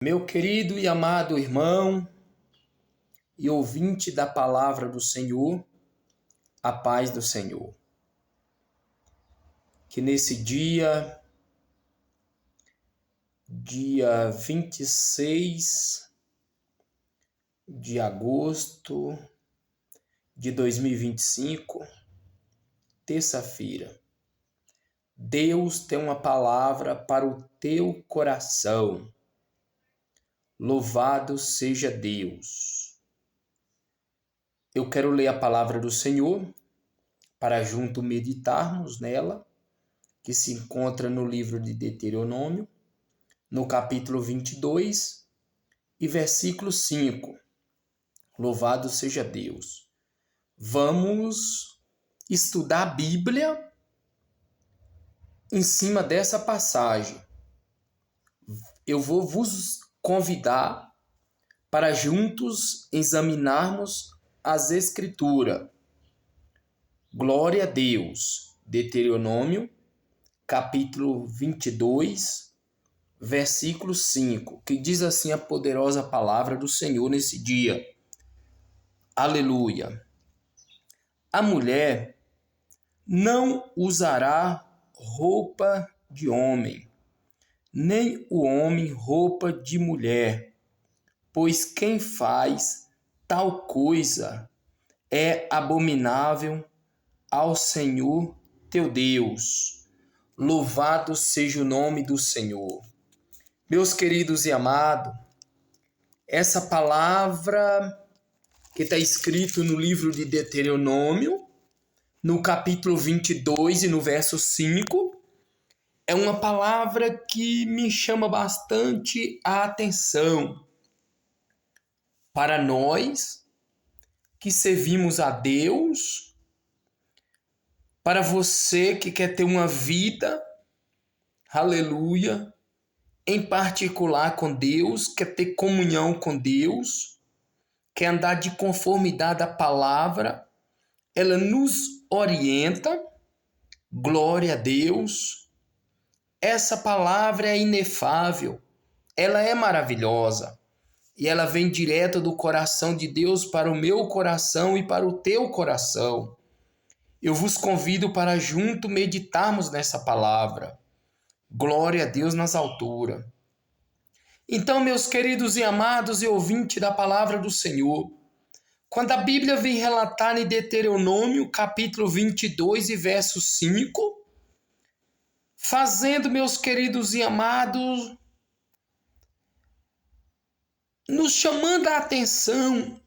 Meu querido e amado irmão e ouvinte da palavra do Senhor, a paz do Senhor. Que nesse dia 26 de agosto de 2025, terça-feira, Deus tem uma palavra para o teu coração. Louvado seja Deus. Eu quero ler a palavra do Senhor para junto meditarmos nela, que se encontra no livro de Deuteronômio, no capítulo 22 e versículo 5. Louvado seja Deus. Vamos estudar a Bíblia em cima dessa passagem. Eu vou vos convidar para juntos examinarmos as Escrituras. Glória a Deus. Deuteronômio, capítulo 22, versículo 5, que diz assim a poderosa palavra do Senhor nesse dia. Aleluia. A mulher não usará roupa de homem, nem o homem roupa de mulher, pois quem faz tal coisa é abominável ao Senhor teu Deus. Louvado seja o nome do Senhor. Meus queridos e amados, essa palavra que está escrito no livro de Deuteronômio, no capítulo 22 e no verso 5, é uma palavra que me chama bastante a atenção. Para nós que servimos a Deus, para você que quer ter uma vida, aleluia, em particular com Deus, quer ter comunhão com Deus, quer andar de conformidade à palavra, ela nos orienta, glória a Deus. Essa palavra é inefável, ela é maravilhosa e ela vem direto do coração de Deus para o meu coração e para o teu coração. Eu vos convido para junto meditarmos nessa palavra. Glória a Deus nas alturas. Então, meus queridos e amados e ouvintes da palavra do Senhor, quando a Bíblia vem relatar em Deuteronômio, capítulo 22 e verso 5, fazendo, meus queridos e amados, nos chamando a atenção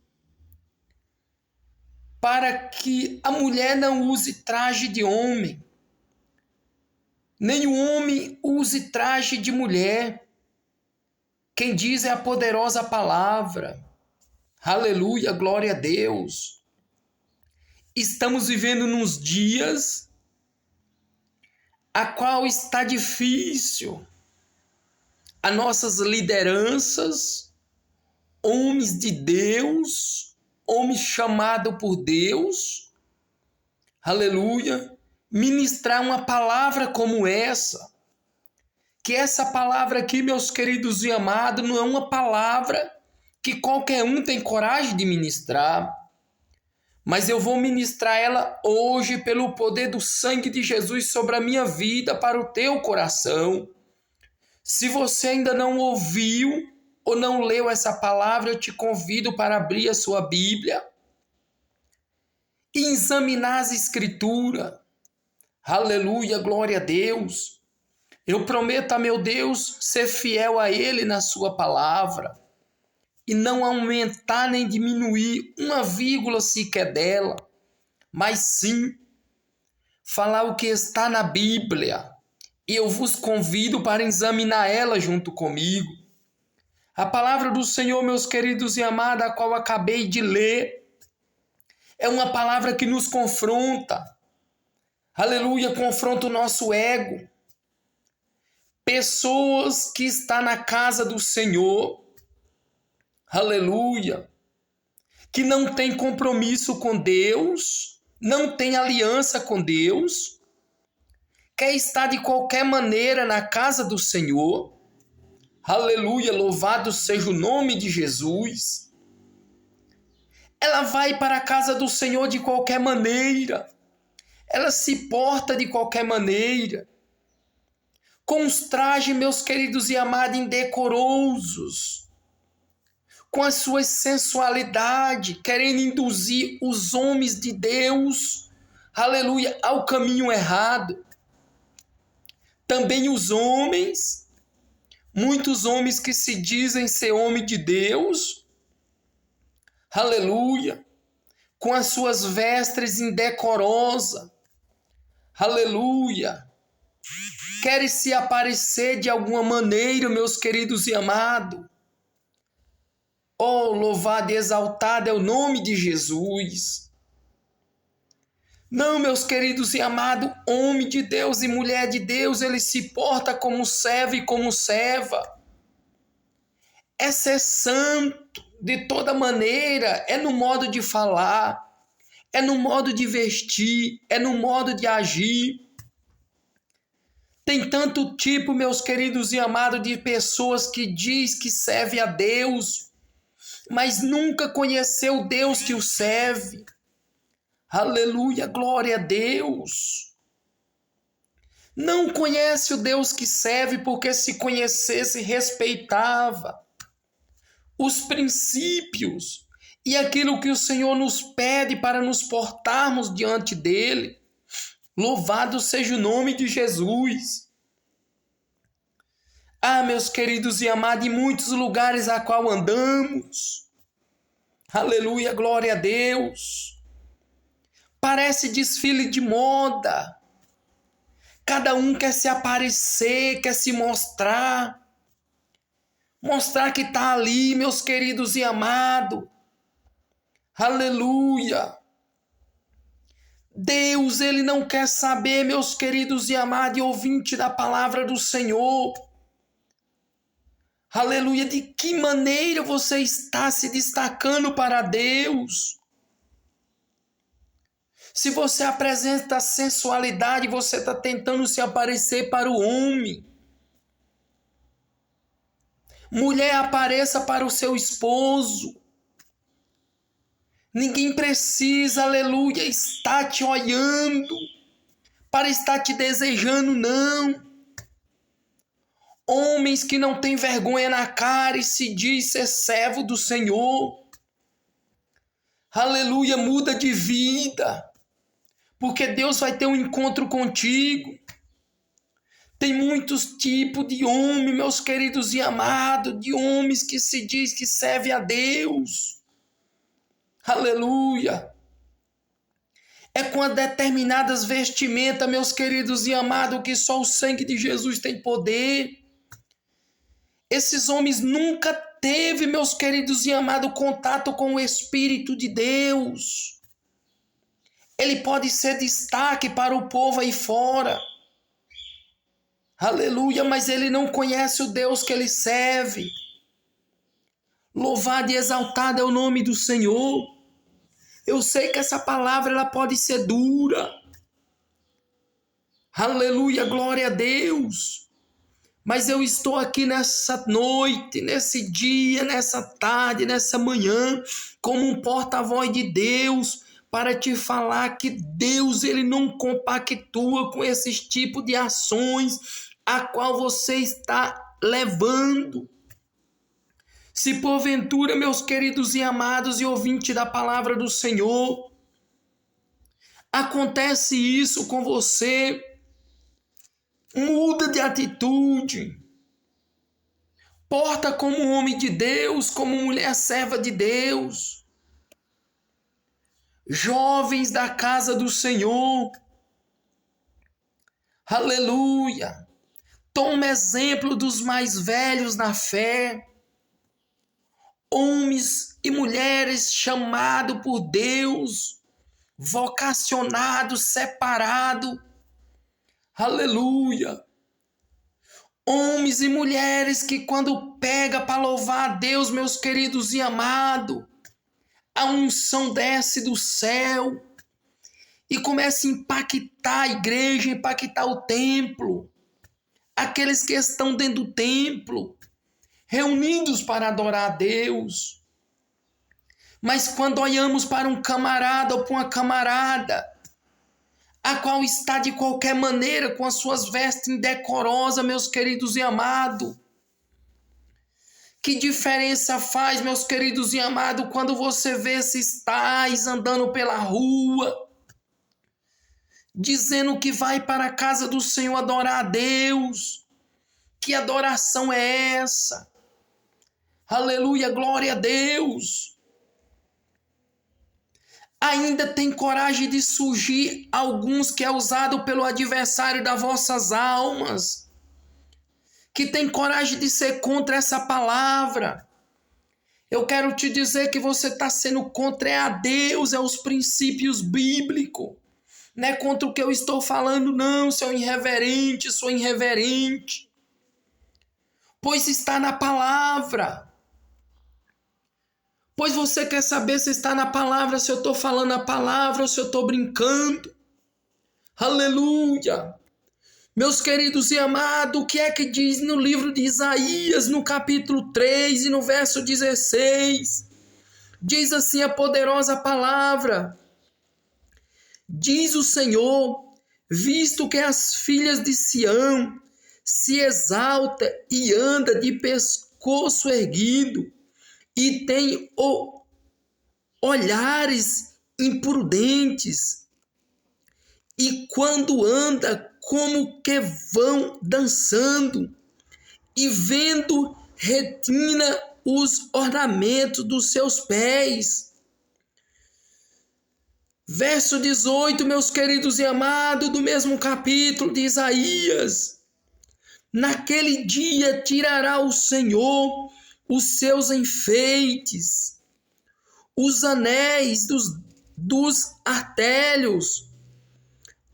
para que a mulher não use traje de homem, nem o homem use traje de mulher. Quem diz é a poderosa palavra. Aleluia, glória a Deus. Estamos vivendo nos dias a qual está difícil. As nossas lideranças, homens de Deus, homens chamados por Deus, aleluia, ministrar uma palavra como essa. Que essa palavra aqui, meus queridos e amados, não é uma palavra que qualquer um tem coragem de ministrar, mas eu vou ministrar ela hoje pelo poder do sangue de Jesus sobre a minha vida, para o teu coração. Se você ainda não ouviu ou não leu essa palavra, eu te convido para abrir a sua Bíblia e examinar as Escrituras. Aleluia, glória a Deus. Eu prometo a meu Deus ser fiel a Ele na sua palavra e não aumentar nem diminuir uma vírgula sequer dela, mas sim falar o que está na Bíblia. E eu vos convido para examinar ela junto comigo. A palavra do Senhor, meus queridos e amados, a qual acabei de ler, é uma palavra que nos confronta. Aleluia, confronta o nosso ego. Pessoas que estão na casa do Senhor, aleluia, que não tem compromisso com Deus, não tem aliança com Deus, quer estar de qualquer maneira na casa do Senhor, Aleluia, louvado seja o nome de Jesus. Ela vai para a casa do Senhor de qualquer maneira. Ela se porta de qualquer maneira. Com os trajes, meus queridos e amados, indecorosos. Com a sua sensualidade, querendo induzir os homens de Deus, aleluia, ao caminho errado. Também os homens, muitos homens que se dizem ser homem de Deus, aleluia, com as suas vestes indecorosas, aleluia, querem se aparecer de alguma maneira, meus queridos e amados. Oh, louvado e exaltado é o nome de Jesus. Não, meus queridos e amados, homem de Deus e mulher de Deus, ele se porta como servo e como serva. É ser santo de toda maneira, é no modo de falar, é no modo de vestir, é no modo de agir. Tem tanto tipo, meus queridos e amados, de pessoas que diz que serve a Deus, mas nunca conheceu o Deus que o serve. Aleluia, glória a Deus. Não conhece o Deus que serve, porque se conhecesse, respeitava os princípios e aquilo que o Senhor nos pede para nos portarmos diante dele. Louvado seja o nome de Jesus. Ah, meus queridos e amados, em muitos lugares a qual andamos, aleluia, glória a Deus, parece desfile de moda. Cada um quer se aparecer, quer se mostrar que está ali, meus queridos e amados, aleluia. Deus, ele não quer saber, meus queridos e amados e ouvintes da palavra do Senhor, aleluia, de que maneira você está se destacando para Deus. Se você apresenta sensualidade, você está tentando se aparecer para o homem. Mulher, apareça para o seu esposo. Ninguém precisa, aleluia, estar te olhando, para estar te desejando, não. Homens que não têm vergonha na cara e se diz ser servo do Senhor, aleluia, muda de vida, porque Deus vai ter um encontro contigo. Tem muitos tipos de homens, meus queridos e amados, de homens que se diz que serve a Deus, aleluia. É com determinadas vestimentas, meus queridos e amados, que só o sangue de Jesus tem poder. Esses homens nunca teve, meus queridos e amados, contato com o Espírito de Deus. Ele pode ser destaque para o povo aí fora. Aleluia, mas ele não conhece o Deus que ele serve. Louvado e exaltado é o nome do Senhor. Eu sei que essa palavra ela pode ser dura. Aleluia, glória a Deus. Mas eu estou aqui nessa noite, nesse dia, nessa tarde, nessa manhã, como um porta-voz de Deus, para te falar que Deus ele não compactua com esses tipos de ações a qual você está levando. Se porventura, meus queridos e amados e ouvintes da palavra do Senhor, acontece isso com você, muda de atitude, porta como homem de Deus, como mulher serva de Deus. Jovens da casa do Senhor, aleluia, toma exemplo dos mais velhos na fé, homens e mulheres chamados por Deus, vocacionados, separados, aleluia. Homens e mulheres que quando pega para louvar a Deus, meus queridos e amados, a unção desce do céu e começa a impactar a igreja, impactar o templo. Aqueles que estão dentro do templo reunidos para adorar a Deus. Mas quando olhamos para um camarada ou para uma camarada, a qual está de qualquer maneira com as suas vestes indecorosas, meus queridos e amados, que diferença faz, meus queridos e amados, quando você vê esses tais andando pela rua, dizendo que vai para a casa do Senhor adorar a Deus? Que adoração é essa? Aleluia, glória a Deus. Ainda tem coragem de surgir alguns que é usado pelo adversário das vossas almas, que tem coragem de ser contra essa palavra. Eu quero te dizer que você está sendo contra a Deus, os princípios bíblicos. Não é contra o que eu estou falando, não, seu irreverente, sua irreverente. Pois está na palavra. Pois você quer saber se está na palavra, se eu estou falando a palavra ou se eu estou brincando. Aleluia! Meus queridos e amados, o que é que diz no livro de Isaías, no capítulo 3 e no verso 16? Diz assim a poderosa palavra. Diz o Senhor, visto que as filhas de Sião se exalta e anda de pescoço erguido, e tem olhares imprudentes, e quando anda como que vão dançando, e vendo retina os ornamentos dos seus pés. Verso 18, meus queridos e amados, do mesmo capítulo de Isaías. Naquele dia tirará o Senhor os seus enfeites, os anéis dos artelhos,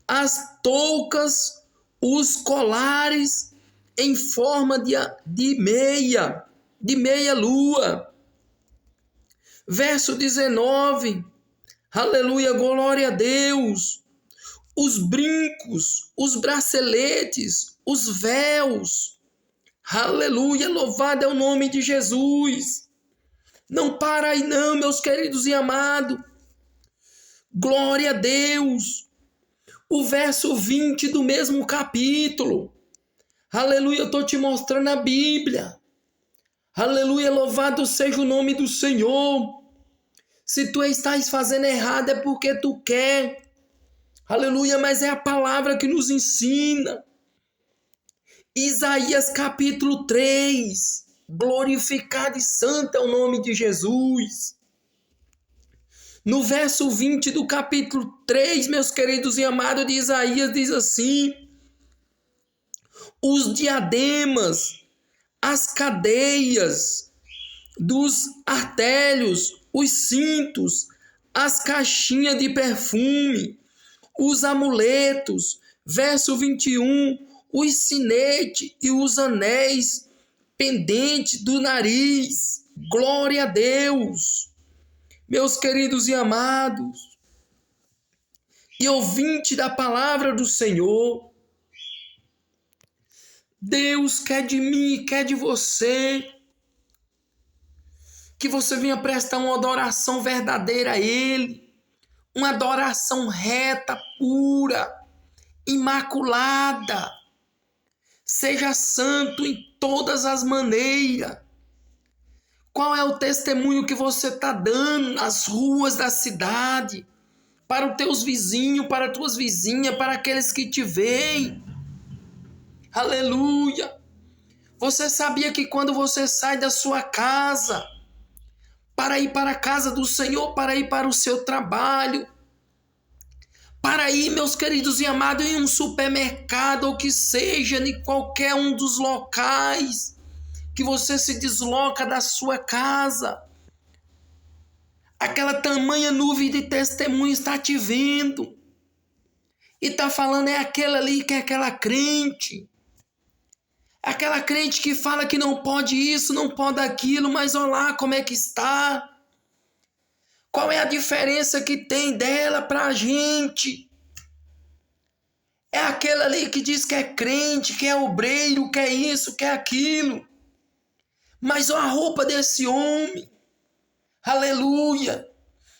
as toucas, os colares em forma de meia lua. Verso 19, aleluia, glória a Deus. Os brincos, os braceletes, os véus. Aleluia, louvado é o nome de Jesus. Não para aí não, meus queridos e amados. Glória a Deus. O verso 20 do mesmo capítulo. Aleluia, eu estou te mostrando a Bíblia. Aleluia, louvado seja o nome do Senhor. Se tu estás fazendo errado é porque tu quer. Aleluia, mas é a palavra que nos ensina. Isaías capítulo 3, glorificado e santo é o nome de Jesus. No verso 20 do capítulo 3, meus queridos e amados, de Isaías, diz assim: os diademas, as cadeias dos artelhos, os cintos, as caixinhas de perfume, os amuletos, verso 21, os sinetes e os anéis pendentes do nariz. Glória a Deus. Meus queridos e amados, e ouvinte da palavra do Senhor, Deus quer de mim e quer de você que você venha prestar uma adoração verdadeira a Ele, uma adoração reta, pura, imaculada. Seja santo em todas as maneiras. Qual é o testemunho que você está dando nas ruas da cidade, para os teus vizinhos, para as tuas vizinhas, para aqueles que te veem? Aleluia! Você sabia que quando você sai da sua casa, para ir para a casa do Senhor, para ir para o seu trabalho, para ir, meus queridos e amados, em um supermercado ou que seja, em qualquer um dos locais que você se desloca da sua casa, aquela tamanha nuvem de testemunho está te vendo e está falando, é aquela ali que é aquela crente que fala que não pode isso, não pode aquilo, mas olha lá como é que está. Qual é a diferença que tem dela para a gente? É aquele ali que diz que é crente, que é obreiro, que é isso, que é aquilo. Mas olha a roupa desse homem. Aleluia.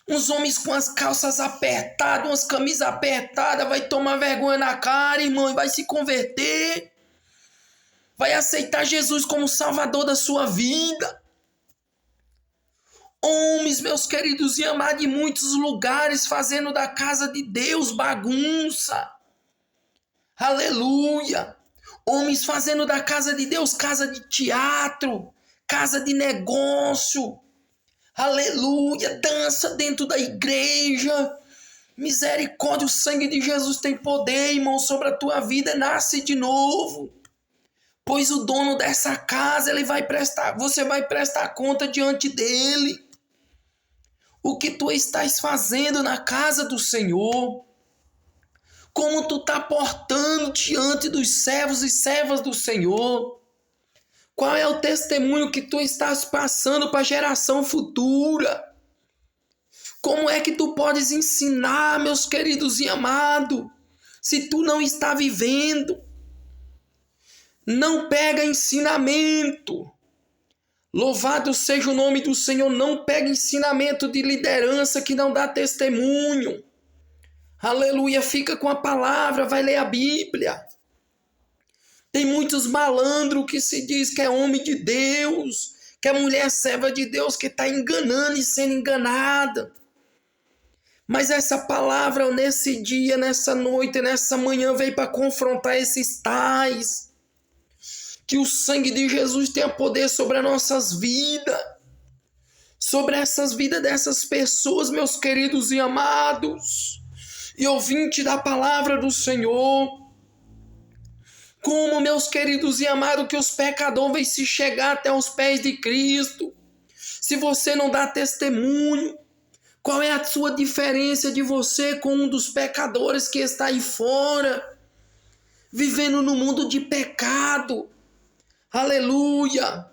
Uns homens com as calças apertadas, umas camisas apertadas, vai tomar vergonha na cara, irmão, e vai se converter. Vai aceitar Jesus como Salvador da sua vida. Homens, meus queridos e amados, em muitos lugares, fazendo da casa de Deus bagunça. Aleluia. Homens fazendo da casa de Deus casa de teatro, casa de negócio. Aleluia, dança dentro da igreja. Misericórdia, o sangue de Jesus tem poder, irmão, sobre a tua vida. Nasce de novo. Pois o dono dessa casa, você vai prestar conta diante dele. O que tu estás fazendo na casa do Senhor? Como tu está portando diante dos servos e servas do Senhor? Qual é o testemunho que tu estás passando para a geração futura? Como é que tu podes ensinar, meus queridos e amados, se tu não está vivendo? Não pega ensinamento. Louvado seja o nome do Senhor. Não pega ensinamento de liderança que não dá testemunho. Aleluia, fica com a palavra, vai ler a Bíblia. Tem muitos malandros que se diz que é homem de Deus, que é mulher serva de Deus, que está enganando e sendo enganada. Mas essa palavra nesse dia, nessa noite, nessa manhã veio para confrontar esses tais. Que o sangue de Jesus tenha poder sobre as nossas vidas. Sobre essas vidas dessas pessoas, meus queridos e amados. E ouvinte da palavra do Senhor. Como, meus queridos e amados, que os pecadores vêm se chegar até os pés de Cristo. Se você não dá testemunho, qual é a sua diferença de você com um dos pecadores que está aí fora, vivendo no mundo de pecado? Aleluia!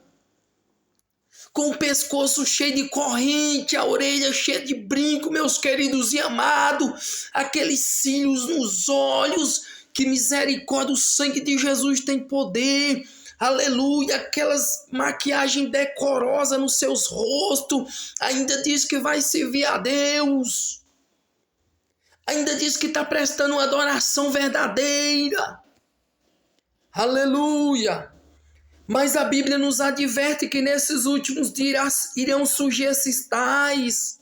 Com o pescoço cheio de corrente, a orelha cheia de brinco, meus queridos e amados, aqueles cílios nos olhos. Que misericórdia, o sangue de Jesus tem poder. Aleluia, aquelas maquiagem decorosa nos seus rostos. Ainda diz que vai servir a Deus. Ainda diz que está prestando uma adoração verdadeira. Aleluia. Mas a Bíblia nos adverte que nesses últimos dias irão surgir esses tais.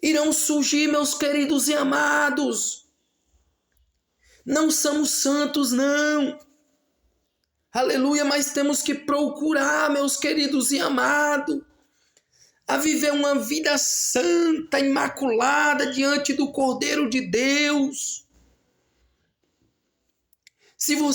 Irão surgir, meus queridos e amados. Não somos santos, não. Aleluia, mas temos que procurar, meus queridos e amados, a viver uma vida santa, imaculada, diante do Cordeiro de Deus. Se você